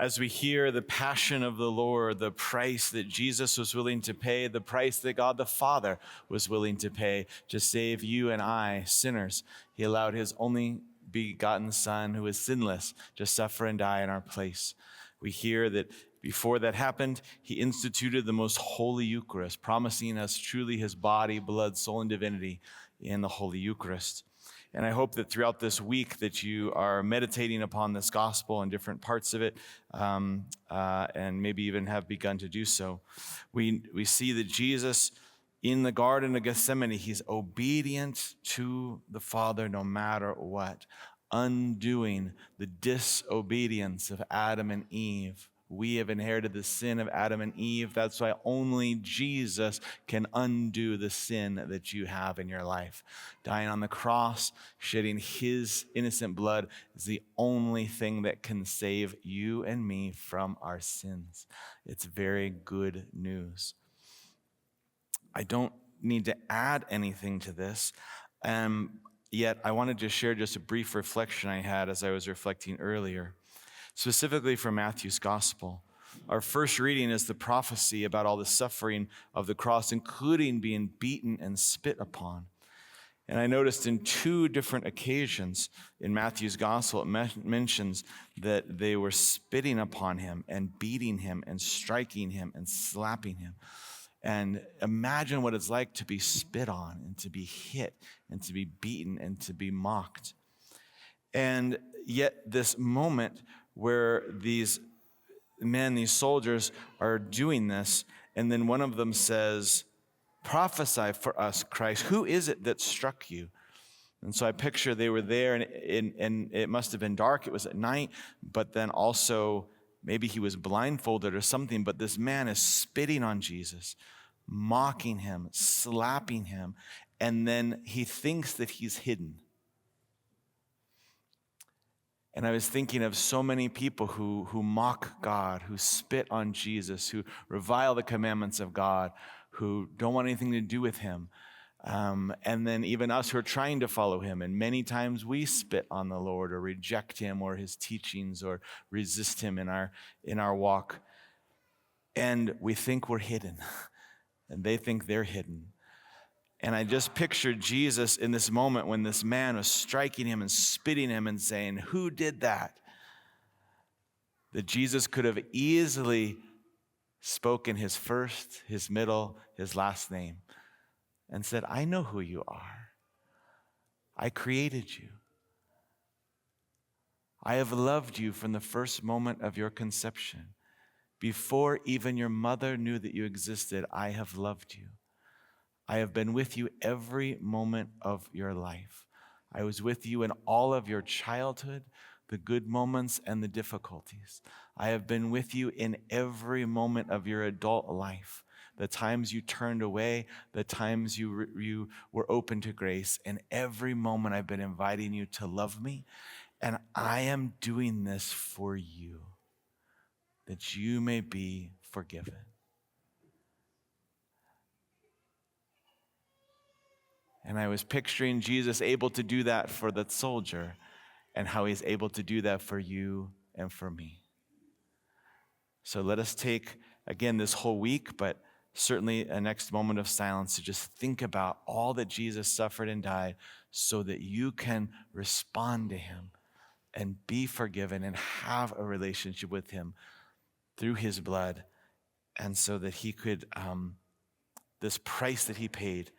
as we hear the passion of the Lord, the price that Jesus was willing to pay, the price that God the Father was willing to pay to save you and I, sinners. He allowed his only begotten Son, who is sinless, to suffer and die in our place. We hear that before that happened, he instituted the most holy Eucharist, promising us truly his body, blood, soul, and divinity in the Holy Eucharist. And I hope that throughout this week that you are meditating upon this gospel and different parts of it, and maybe even have begun to do so. We see that Jesus in the Garden of Gethsemane, he's obedient to the Father no matter what, undoing the disobedience of Adam and Eve. We have inherited the sin of Adam and Eve. That's why only Jesus can undo the sin that you have in your life. Dying on the cross, shedding his innocent blood is the only thing that can save you and me from our sins. It's very good news. I don't need to add anything to this. Yet I wanted to share just a brief reflection I had as I was reflecting earlier. Specifically from Matthew's gospel. Our first reading is the prophecy about all the suffering of the cross, including being beaten and spit upon. And I noticed in two different occasions in Matthew's gospel, it mentions that they were spitting upon him and beating him and striking him and slapping him. And imagine what it's like to be spit on and to be hit and to be beaten and to be mocked. And yet this moment where these men, these soldiers are doing this, and then one of them says, "Prophesy for us, Christ. Who is it that struck you?" And so I picture they were there, and it must have been dark. It was at night, but then also maybe he was blindfolded or something, but this man is spitting on Jesus, mocking him, slapping him, and then he thinks that he's hidden. And I was thinking of so many people who mock God, who spit on Jesus, who revile the commandments of God, who don't want anything to do with him. And then even us who are trying to follow him. And many times we spit on the Lord or reject him or his teachings or resist him in our walk. And we think we're hidden. And they think they're hidden. And I just pictured Jesus in this moment when this man was striking him and spitting him and saying, "Who did that?" That Jesus could have easily spoken his first, his middle, his last name and said, "I know who you are. I created you. I have loved you from the first moment of your conception. Before even your mother knew that you existed, I have loved you. I have been with you every moment of your life. I was with you in all of your childhood, the good moments and the difficulties. I have been with you in every moment of your adult life, the times you turned away, the times you were open to grace, and every moment I've been inviting you to love me, and I am doing this for you, that you may be forgiven." And I was picturing Jesus able to do that for the soldier and how he's able to do that for you and for me. So let us take, again, this whole week, but certainly a next moment of silence to just think about all that Jesus suffered and died so that you can respond to him and be forgiven and have a relationship with him through his blood, and so that he could, this price that he paid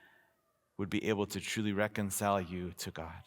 would be able to truly reconcile you to God.